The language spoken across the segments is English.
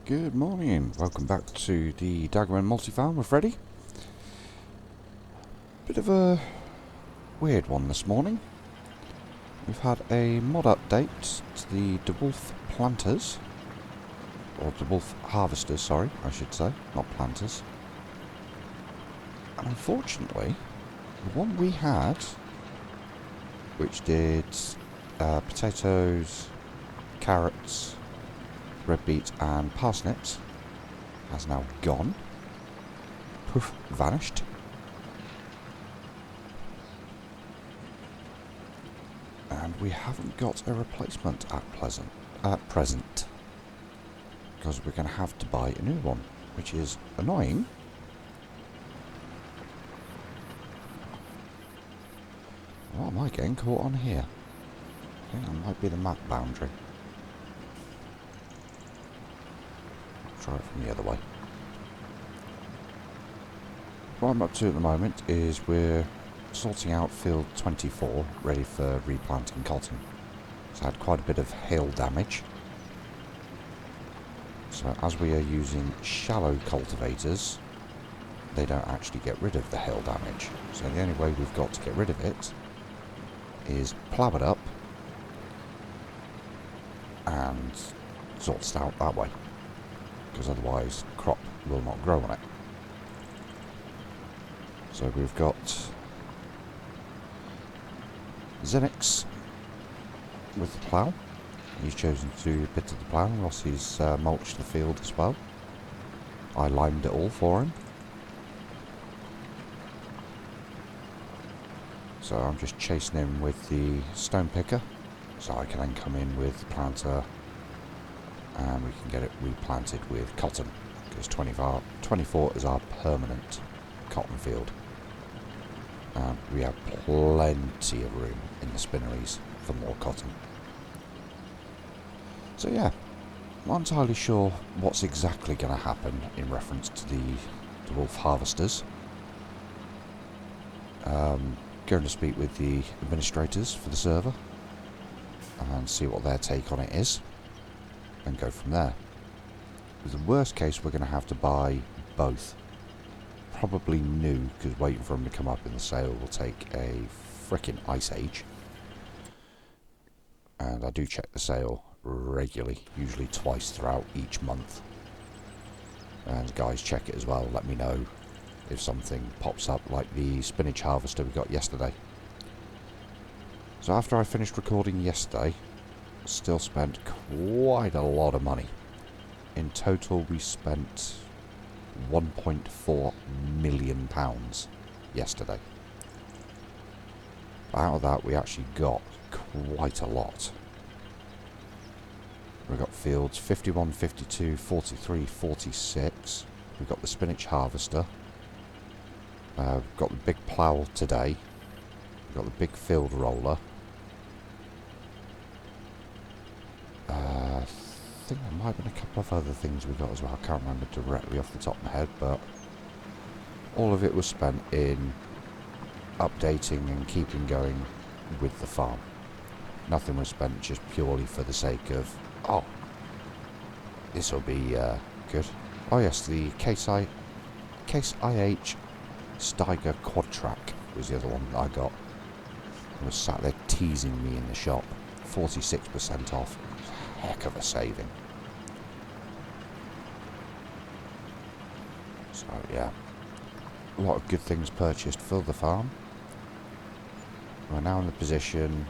Good morning, welcome back to the Daggerwin Multifarm with Freddy. Bit of a weird one this morning. We've had a mod update to the DeWolf planters, or DeWolf harvesters, sorry, I should say, not planters. And unfortunately, the one we had, which did potatoes, carrots, red beets and parsnips, has now gone. Poof, vanished. And we haven't got a replacement at present. Because we're going to have to buy a new one, which is annoying. What am I getting caught on here? I think that might be the map boundary. Try it from the other way. What I'm up to at the moment is we're sorting out field 24, ready for replanting cotton. It's had quite a bit of hail damage. So as we are using shallow cultivators, they don't actually get rid of the hail damage. So the only way we've got to get rid of it is plough it up and sort it out that way. Because otherwise crop will not grow on it. So we've got Zenix with the plough. He's chosen to do a bit of the plough. Rossi's mulched the field as well. I limed it all for him. So I'm just chasing him with the stone picker, so I can then come in with the planter and we can get it replanted with cotton, because 24 is our permanent cotton field. And we have plenty of room in the spinneries for more cotton. So yeah, I'm not entirely sure what's exactly going to happen in reference to the DeWolf harvesters. Going to speak with the administrators for the server and see what their take on it is, and go from there. In the worst case, we're going to have to buy both. Probably new, because waiting for them to come up in the sale will take a frickin' ice age. And I do check the sale regularly, usually twice throughout each month. And the guys check it as well, let me know if something pops up, like the spinach harvester we got yesterday. So after I finished recording yesterday, still spent quite a lot of money. In total we spent £1.4 million yesterday. Out of that we actually got quite a lot. We got fields 51, 52, 43, 46. We got the spinach harvester. We've got the big plough today. We've got the big field roller. I think there might have been a couple of other things we got as well. I can't remember directly off the top of my head, but all of it was spent in updating and keeping going with the farm. Nothing was spent just purely for the sake of, oh, this will be good. Oh yes, the Case IH Steiger Quad Track was the other one that I got. It was sat there teasing me in the shop. 46% off. Heck of a saving. So yeah, a lot of good things purchased for the farm. We're now in the position,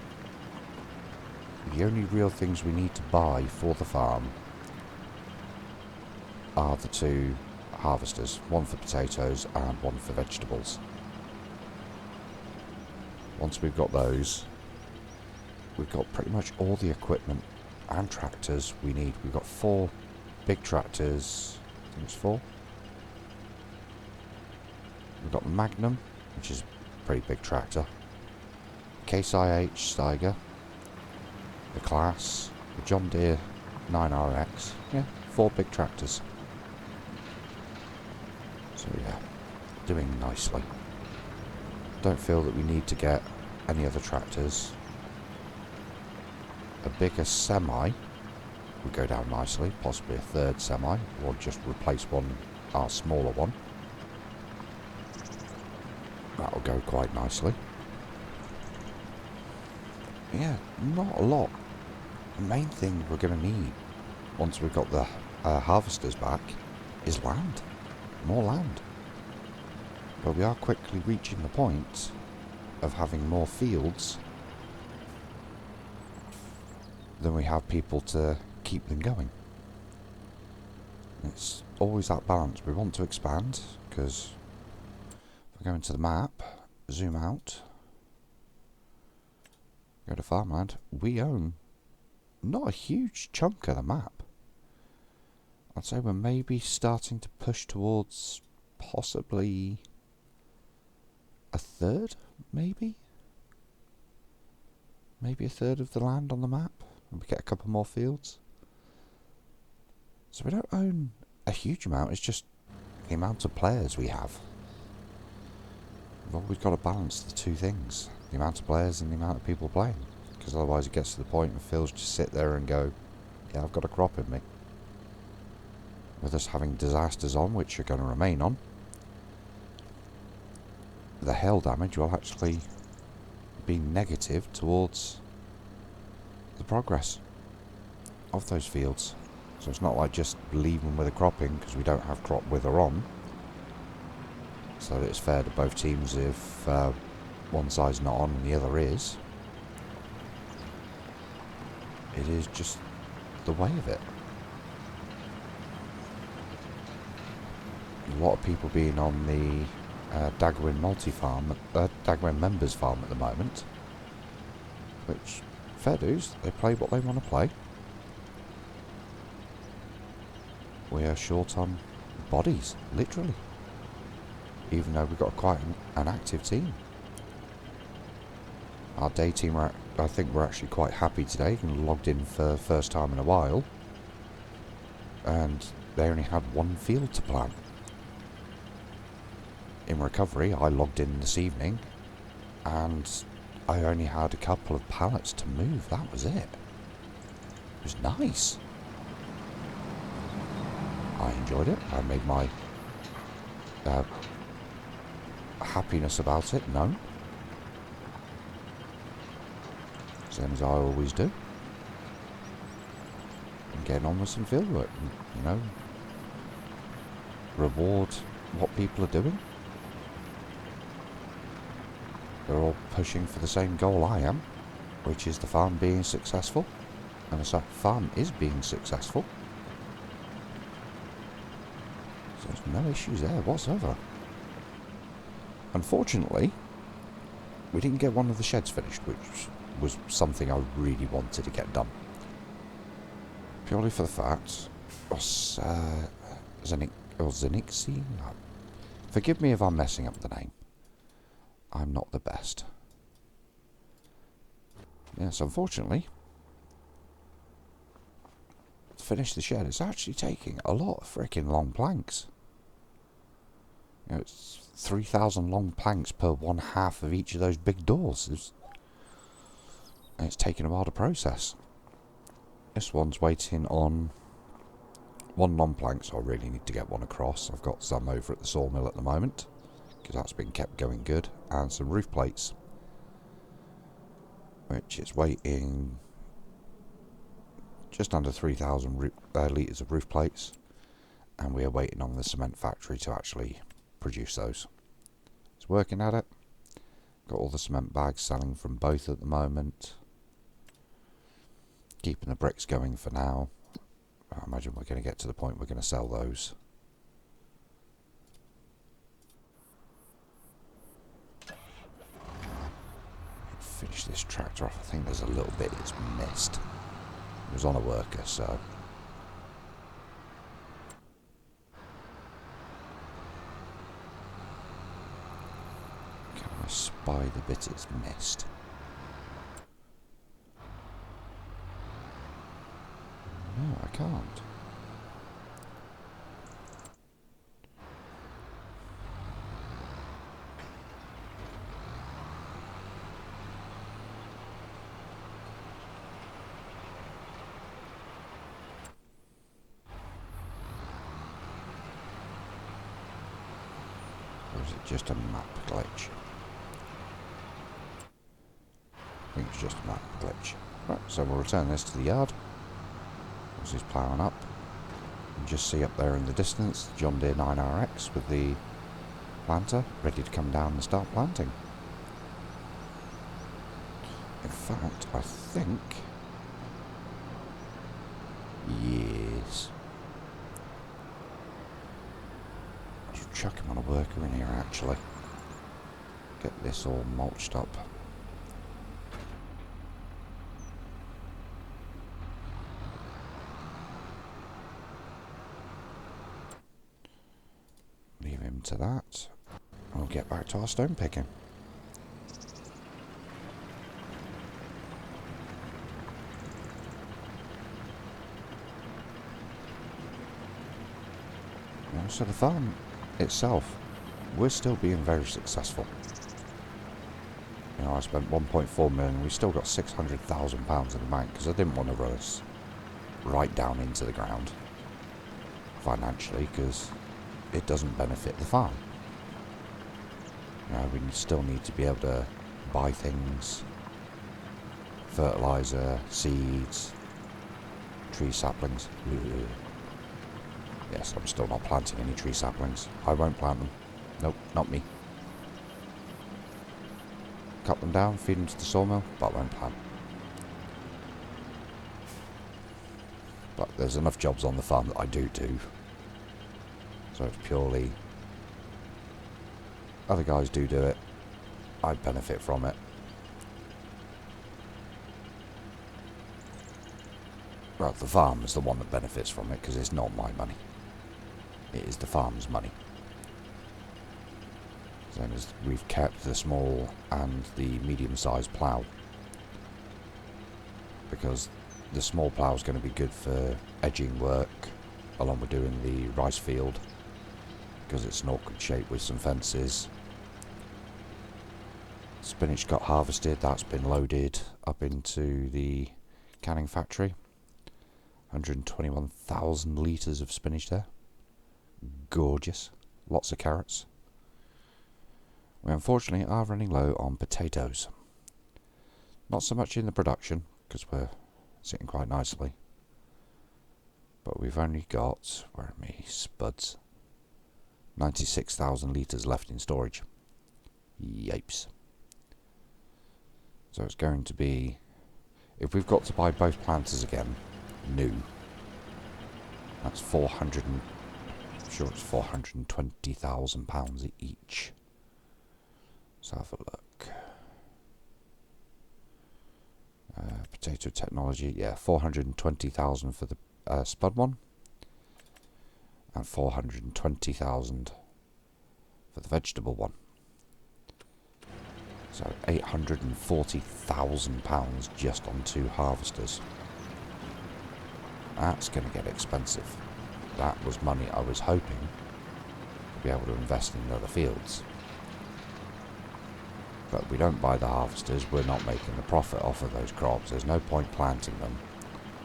the only real things we need to buy for the farm are the two harvesters, one for potatoes and one for vegetables. Once we've got those, we've got pretty much all the equipment and tractors we need. We've got 4 big tractors, I think it's 4. We've got the Magnum, which is a pretty big tractor, Case IH Steiger, the Class, the John Deere 9RX, yeah, 4 big tractors. So yeah, doing nicely. Don't feel that we need to get any other tractors. A bigger semi would go down nicely, possibly a third semi, or just replace our smaller one. That'll go quite nicely. Yeah, not a lot. The main thing we're going to need, once we've got the harvesters back, is land. More land. But we are quickly reaching the point of having more fields than we have people to keep them going. It's always that balance. We want to expand, because if I go into the map, zoom out, go to farmland, we own not a huge chunk of the map. I'd say we're maybe starting to push towards possibly a third, maybe a third of the land on the map, and we get a couple more fields. So we don't own a huge amount, it's just the amount of players we have. We've always got to balance the two things, the amount of players and the amount of people playing, because otherwise it gets to the point where Phil's just sit there and go, yeah, I've got a crop in me. With us having disasters on, which are going to remain on, the hail damage will actually be negative towards the progress of those fields. So it's not like just leaving with a crop in because we don't have crop wither on. So that it's fair to both teams if one side's not on and the other is. It is just the way of it. A lot of people being on the Daggerwin Multifarm, Daggerwin members farm at the moment, which, fair dues, they play what they want to play. We are short on bodies, literally, even though we've got quite an active team. Our day team, I think we're actually quite happy today, and logged in for the first time in a while, and they only had one field to plant. In recovery, I logged in this evening and I only had a couple of pallets to move. That was it. It was nice. I enjoyed it. I made my happiness about it known. Same as I always do. And getting on with some field work. And, you know, reward what people are doing. They're all pushing for the same goal I am, which is the farm being successful, and the farm is being successful. So there's no issues there whatsoever. Unfortunately, we didn't get one of the sheds finished, which was something I really wanted to get done. Purely for the fact, Zenixi? Forgive me if I'm messing up the name. I'm not the best. Yes, unfortunately, to finish the shed, it's actually taking a lot of freaking long planks. You know, it's 3,000 long planks per one half of each of those big doors. And it's taking a while to process. This one's waiting on one long plank, so I really need to get one across. I've got some over at the sawmill at the moment, because that's been kept going good, and some roof plates, which is waiting just under 3,000 litres of roof plates, and we are waiting on the cement factory to actually produce those. It's working at it. Got all the cement bags selling from both at the moment, keeping the bricks going for now. I imagine we're going to get to the point we're going to sell those. Finish this tractor off. I think there's a little bit it's missed. It was on a worker, so can I spy the bit it's missed? No, I can't. just a map glitch? I think it's just a map glitch. Right, so we'll return this to the yard. As he's ploughing up. You can just see up there in the distance the John Deere 9RX with the planter ready to come down and start planting. In fact, I think... yes. I should chuck him on a worker in here actually. Get this all mulched up. Leave him to that. We'll get back to our stone picking. So the farm itself, we're still being very successful. You know, I spent 1.4 million, we still got £600,000 in the bank because I didn't want to run us right down into the ground financially because it doesn't benefit the farm. You know, we still need to be able to buy things, fertilizer, seeds, tree saplings. Ugh. Yes, I'm still not planting any tree saplings. I won't plant them. Nope, not me. Cut them down, feed them to the sawmill, but I won't plant. But there's enough jobs on the farm that I do. So it's purely... other guys do it. I benefit from it. Well, the farm is the one that benefits from it because it's not my money. It is the farm's money. Same as we've kept the small and the medium-sized plough. Because the small plough is going to be good for edging work along with doing the rice field. Because it's an awkward shape with some fences. Spinach got harvested, that's been loaded up into the canning factory. 121,000 litres of spinach there. Gorgeous. Lots of carrots. We unfortunately are running low on potatoes. Not so much in the production, because we're sitting quite nicely. But we've only got, where are my spuds? 96,000 litres left in storage. Yipes. So it's going to be, if we've got to buy both planters again, new, that's I'm sure it's £420,000 each. Let's have a look. Potato technology, yeah, 420,000 for the spud one, and 420,000 for the vegetable one. So £840,000 just on 2 harvesters. That's going to get expensive. That was money I was hoping to be able to invest in other fields. But we don't buy the harvesters, we're not making the profit off of those crops. There's no point planting them.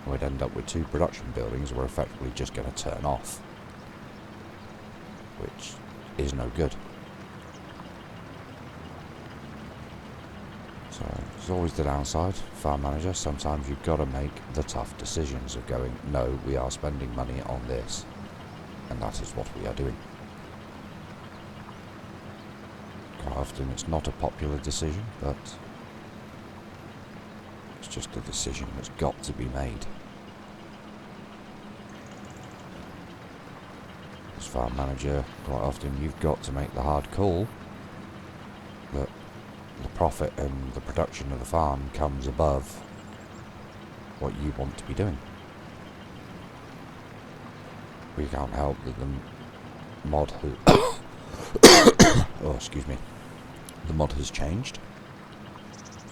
We'd end up with 2 production buildings we're effectively just going to turn off. Which is no good. So, it's always the downside, farm manager. Sometimes you've got to make the tough decisions of going, no, we are spending money on this. And that is what we are doing. Quite often it's not a popular decision, but it's just a decision that's got to be made. As farm manager, quite often you've got to make the hard call that the profit and the production of the farm comes above what you want to be doing. We can't help that the mod has oh, excuse me. The mod has changed.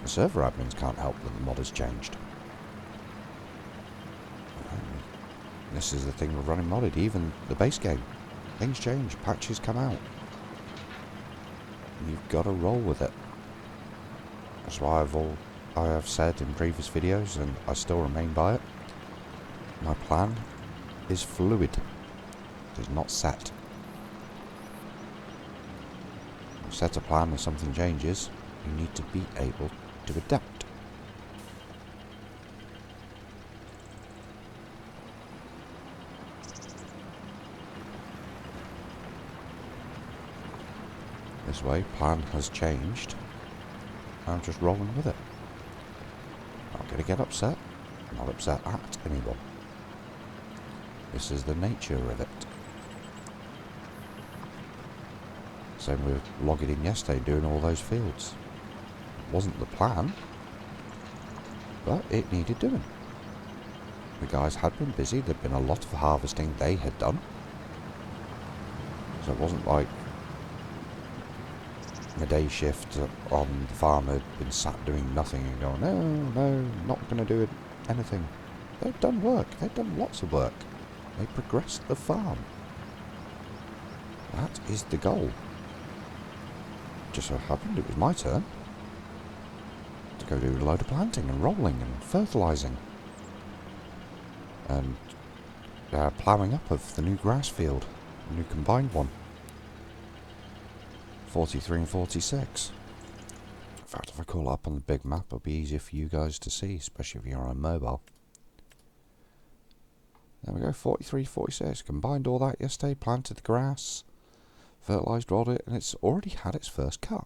The server admins can't help that the mod has changed. This is the thing with running modded, even the base game. Things change, patches come out. And you've got to roll with it. That's why I have said in previous videos, and I still remain by it, my plan is fluid. It is not set. set a plan and something changes, you need to be able to adapt. This way, plan has changed. I'm just rolling with it. Not going to get upset. Not upset at anyone. This is the nature of it. Same with logging in yesterday, doing all those fields. It wasn't the plan, but it needed doing. The guys had been busy. There'd been a lot of harvesting they had done. So it wasn't like the day shift on the farm had been sat doing nothing and going, no, not going to do anything. They'd done work. They'd done lots of work. They progressed the farm. That is the goal. Just so happened it was my turn to go do a load of planting and rolling and fertilising and ploughing up of the new grass field, the new combined one. 43 and 46. In fact, if I call it up on the big map, it'll be easier for you guys to see, especially if you're on mobile. There we go, 43, 46. Combined all that yesterday, planted the grass, fertilised, rolled it, and it's already had its first cut.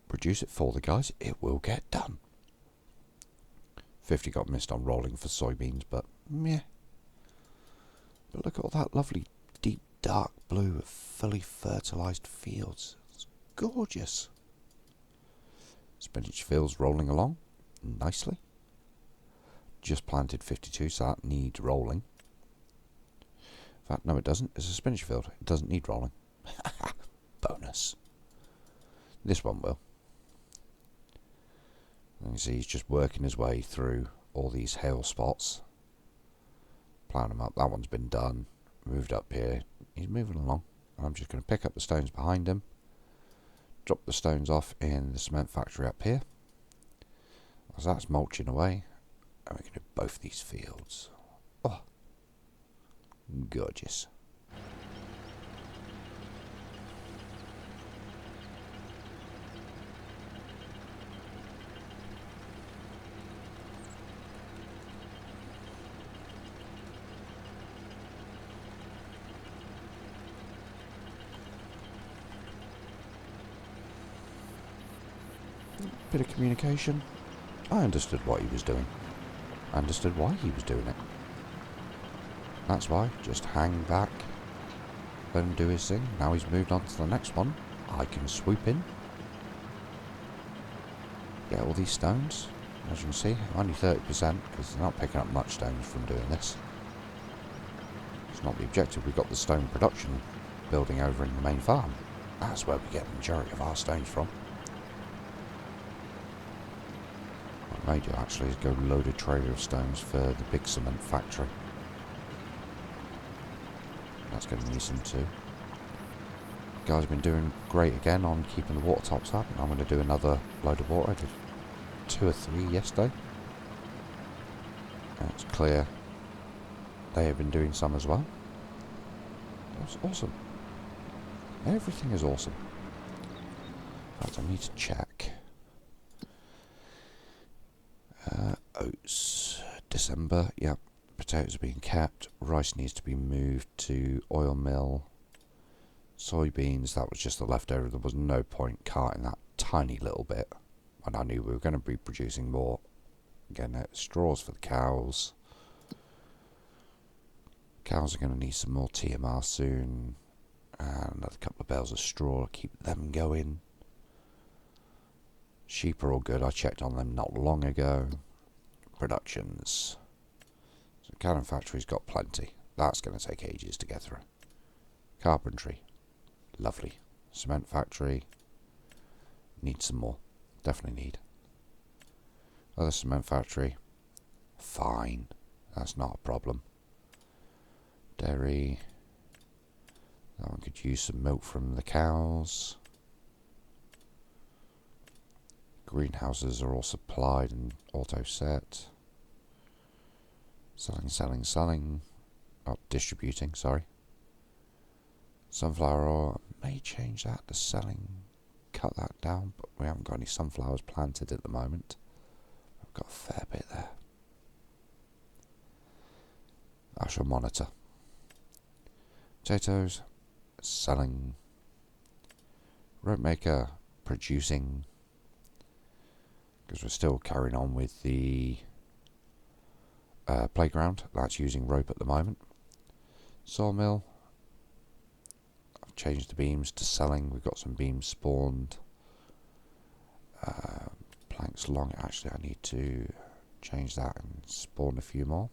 Produce it for the guys, it will get done. 50 got missed on rolling for soybeans, but meh. But look at all that lovely deep dark blue of fully fertilised fields. It's gorgeous. Spinach fields rolling along nicely. Just planted 52, so that needs rolling. In fact, no it doesn't. It's a spinach field. It doesn't need rolling. Bonus. This one will. And you see he's just working his way through all these hail spots. Ploughing them up. That one's been done. Moved up here. He's moving along. I'm just going to pick up the stones behind him. Drop the stones off in the cement factory up here. As that's mulching away. And we're going to do both these fields. Oh, gorgeous. Bit of communication. I understood what he was doing. I understood why he was doing it. That's why, just hang back, let him do his thing. Now he's moved on to the next one. I can swoop in, get all these stones. As you can see, only 30% because they're not picking up much stones from doing this. It's not the objective. We've got the stone production building over in the main farm. That's where we get the majority of our stones from. What I may do actually is go load a trailer of stones for the big cement factory. That's going to need some too. Guys have been doing great again on keeping the water tops up, and I'm going to do another load of water. I did 2 or 3 yesterday. And it's clear they have been doing some as well. That's awesome. Everything is awesome. In fact, I need to check. Oats, December, yep. Potatoes are being kept. Rice needs to be moved to oil mill. Soybeans, that was just the leftover. There was no point carting that tiny little bit when I knew we were going to be producing more. Again, straws for the cows. Cows are going to need some more TMR soon. And another couple of bales of straw to keep them going. Sheep are all good. I checked on them not long ago. Productions. So cannon factory's got plenty. That's going to take ages to get through. Carpentry. Lovely. Cement factory. Need some more. Definitely need. Other cement factory. Fine. That's not a problem. Dairy. That one could use some milk from the cows. Greenhouses are all supplied and auto set. Selling. Oh, distributing, sorry. Sunflower oil, I may change that to selling, cut that down, but we haven't got any sunflowers planted at the moment. I've got a fair bit there. I shall monitor. Potatoes, selling. Rope maker, producing. Because we're still carrying on with the playground. That's using rope at the moment. Sawmill. I've changed the beams to selling. We've got some beams spawned. Planks long. Actually, I need to change that and spawn a few more.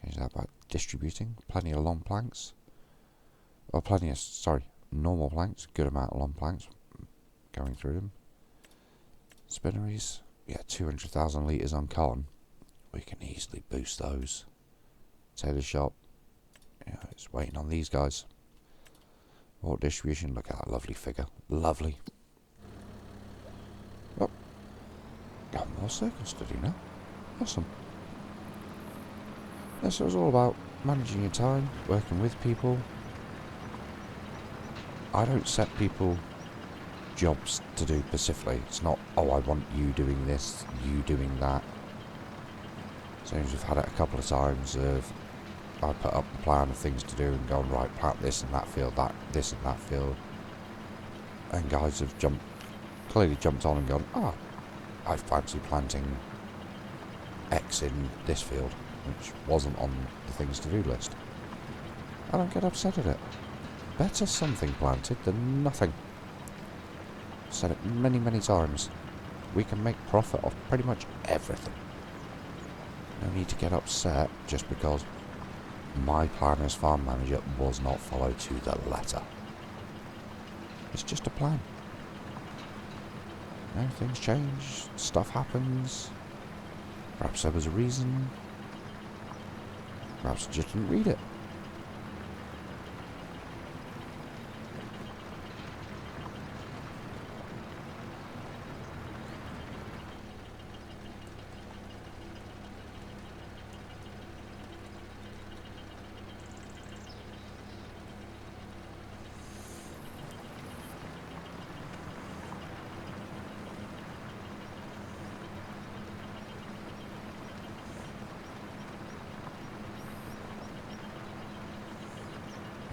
Change that by distributing. Plenty of long planks. Well, plenty of, normal planks. Good amount of long planks going through them. Spinneries. Yeah, 200,000 litres on cotton. We can easily boost those. Tailor shop. Yeah, it's waiting on these guys. More distribution. Look at that lovely figure. Lovely. Oh. Got more circles to do now. Awesome. Yes, it was all about managing your time, working with people. I don't set people jobs to do specifically. It's not, oh, I want you doing this, you doing that. Seems we've had it a couple of times of I put up the plan of things to do and gone, right, plant this in that field, this in that field. And guys have clearly jumped on and gone, I fancy planting X in this field, which wasn't on the things to do list. I don't get upset at it. Better something planted than nothing. Said it many, many times. We can make profit off pretty much everything. No need to get upset just because my plan as farm manager was not followed to the letter. It's just a plan. Things change, stuff happens. Perhaps there was a reason. Perhaps I just didn't read it.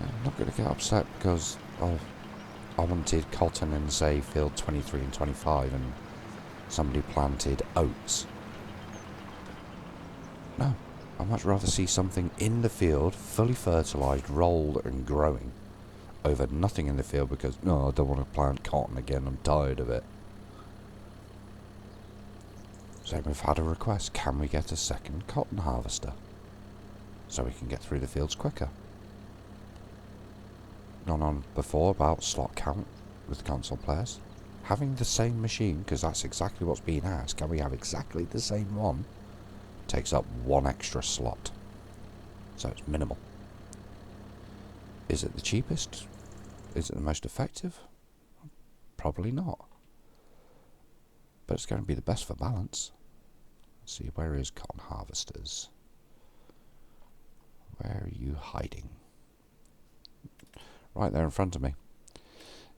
I'm not going to get upset because, I wanted cotton in, say, field 23 and 25 and somebody planted oats. No, I'd much rather see something in the field, fully fertilised, rolled and growing, over nothing in the field because, no, I don't want to plant cotton again, I'm tired of it. So we've had a request, can we get a second cotton harvester? So we can get through the fields quicker. Gone on before about slot count with the console players. Having the same machine, because that's exactly what's being asked, can we have exactly the same one? Takes up one extra slot. So it's minimal. Is it the cheapest? Is it the most effective? Probably not. But it's going to be the best for balance. Let's see, where is cotton harvesters? Where are you hiding? Right there in front of me.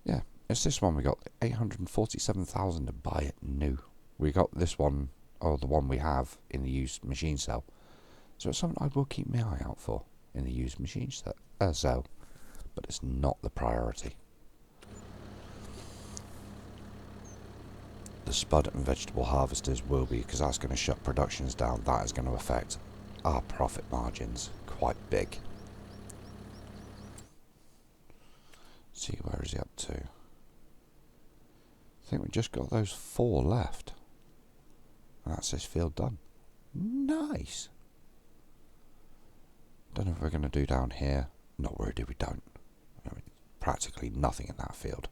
Yeah, it's this one we got. 847,000 to buy it new. We got this one, or the one we have, in the used machine sale. So it's something I will keep my eye out for in the used machine sale. But it's not the priority. The spud and vegetable harvesters will be, because that's going to shut productions down. That is going to affect our profit margins quite big. See, where is he up to? I think we just got those 4 left. And that's this field done. Nice. Don't know if we're going to do down here. Not worried if we don't. I mean, practically nothing in that field.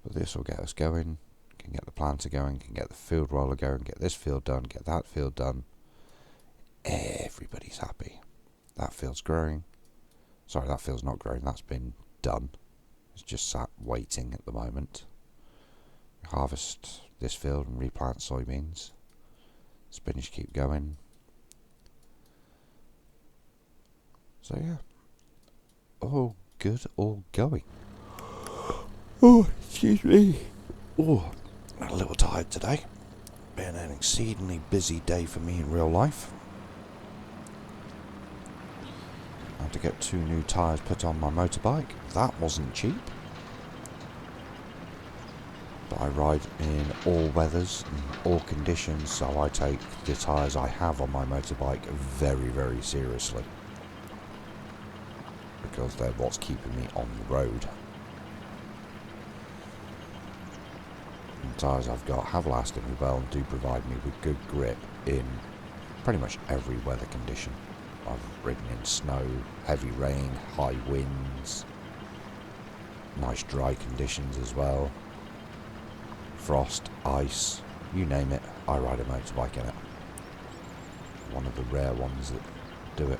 But this will get us going. Can get the planter going. Can get the field roller going. Get this field done. Get that field done. Everybody's happy. That field's growing. Sorry, that field's not growing. That's been done. It's just sat waiting at the moment. Harvest this field and replant soybeans. Spinach keep going. So yeah, all good, all going. Oh, excuse me. Oh, I'm a little tired today. Been an exceedingly busy day for me in real life. I had to get 2 new tyres put on my motorbike. That wasn't cheap. But I ride in all weathers and all conditions, so I take the tyres I have on my motorbike very, very seriously. Because they're what's keeping me on the road. And the tyres I've got have lasted me well and do provide me with good grip in pretty much every weather condition. I've ridden in snow, heavy rain, high winds, nice dry conditions as well, frost, ice, you name it, I ride a motorbike in it. One of the rare ones that do it.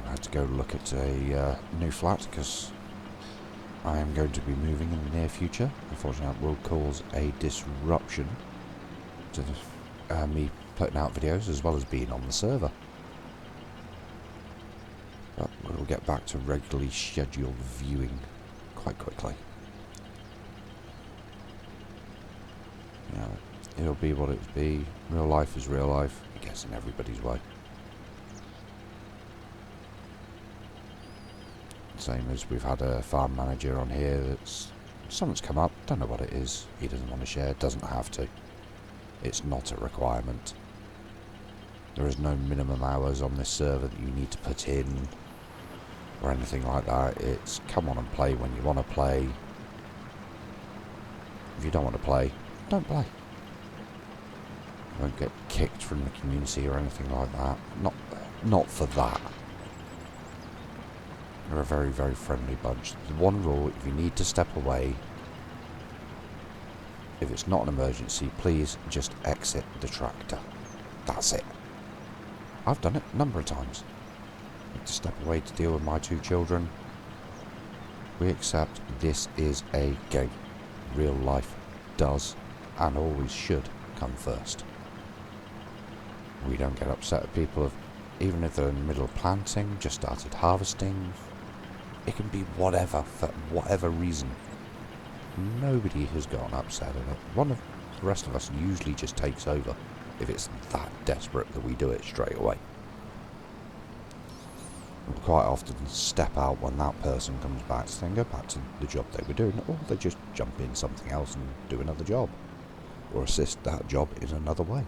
I had to go look at a new flat because I am going to be moving in the near future. Unfortunately, that will cause a disruption to me putting out videos as well as being on the server. But we'll get back to regularly scheduled viewing quite quickly. You know, it'll be what it'll be. Real life is real life, I guess, in everybody's way. Same as we've had a farm manager on here that's... Something's come up, don't know what it is. He doesn't want to share, doesn't have to. It's not a requirement. There is no minimum hours on this server that you need to put in or anything like that. It's come on and play when you want to play. If you don't want to play, don't play. You won't get kicked from the community or anything like that. Not for that. They're a very, very friendly bunch. The one rule, if you need to step away, if it's not an emergency, please just exit the tractor. That's it. I've done it a number of times. I had to step away to deal with my 2 children. We accept this is a game. Real life does and always should come first. We don't get upset at people, even if they're in the middle of planting, just started harvesting. It can be whatever, for whatever reason. Nobody has gotten upset at it. One of the rest of us usually just takes over if it's that desperate that we do it straight away. We'll quite often step out when that person comes back, so then go back to the job they were doing, or they just jump in something else and do another job, or assist that job in another way.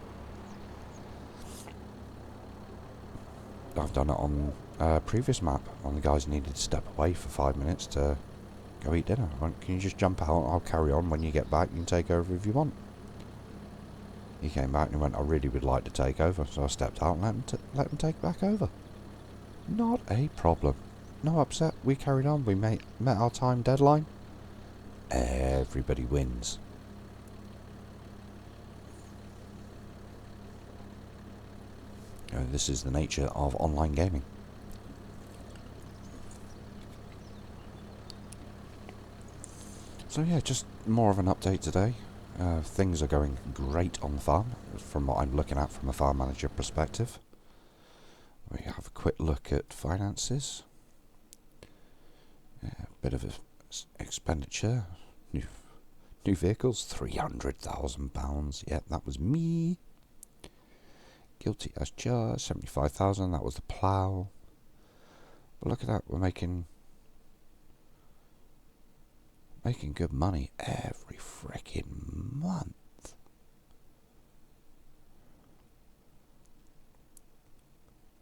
I've done it on a previous map when the guys needed to step away for 5 minutes to go eat dinner. Can you just jump out? I'll carry on. When you get back, you can take over if you want. He came back and he went, I really would like to take over. So I stepped out and let him take back over. Not a problem. No upset. We carried on. We met our time deadline. Everybody wins. This is the nature of online gaming. So yeah, just more of an update today. Things are going great on the farm, from what I'm looking at from a farm manager perspective. We have a quick look at finances. Yeah, a bit of expenditure. New vehicles, £300,000. Yeah, that was me. Guilty as charged, 75,000. That was the plough. But look at that, we're making good money every frickin' month.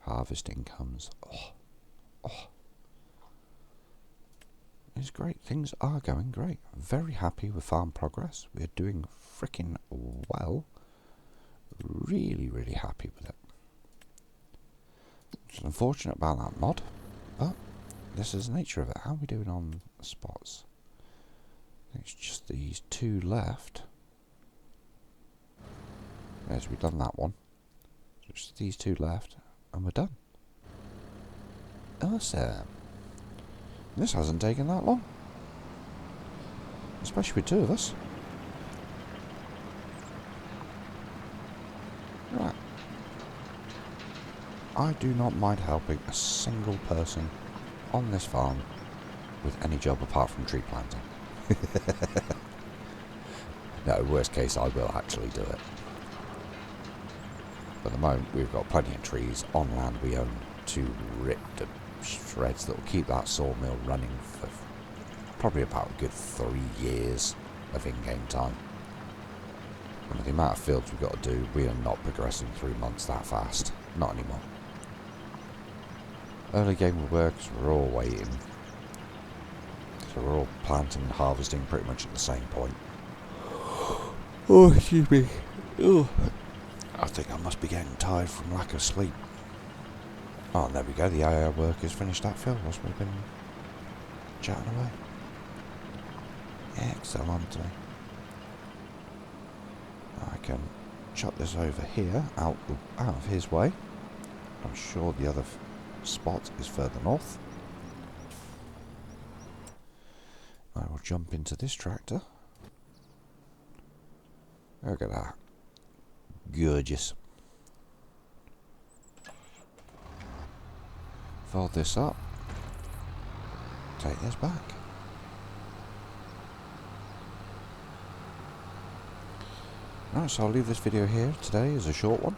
Harvest incomes. Oh. It's great. Things are going great. Very happy with farm progress. We're doing frickin' well. Really, really happy with it. It's unfortunate about that mod, but this is the nature of it. How are we doing on spots? I think it's just these 2 left. Yes, we've done that one. Just these 2 left, and we're done. Awesome. This hasn't taken that long. Especially with 2 of us. Right. I do not mind helping a single person on this farm with any job apart from tree planting. No, worst case I will actually do it. At the moment we've got plenty of trees on land we own to rip to shreds that will keep that sawmill running for probably about a good 3 years of in-game time. And with the amount of fields we've got to do, we are not progressing through months that fast. Not anymore. Early game will work because we're all waiting. So we're all planting and harvesting pretty much at the same point. Oh, excuse me. Oh. I think I must be getting tired from lack of sleep. Oh, there we go. The AI workers finished that field whilst we've been chatting away. Excellent. I can chuck this over here, out of his way. I'm sure the other spot is further north. I will jump into this tractor. Look at that. Gorgeous. Fold this up. Take this back. Right, so I'll leave this video here today as a short one.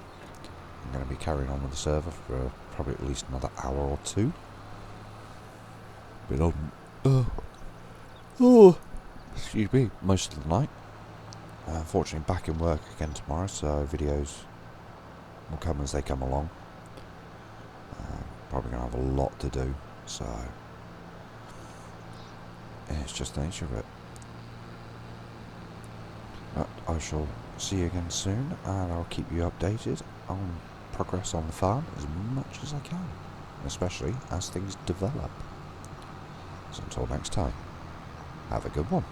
I'm going to be carrying on with the server for probably at least another hour or two. Been on, excuse me, most of the night. Unfortunately back in work again tomorrow, so videos will come as they come along. Probably going to have a lot to do, so it's just the nature of it. But I shall see you again soon, and I'll keep you updated on progress on the farm as much as I can, especially as things develop. So until next time, have a good one.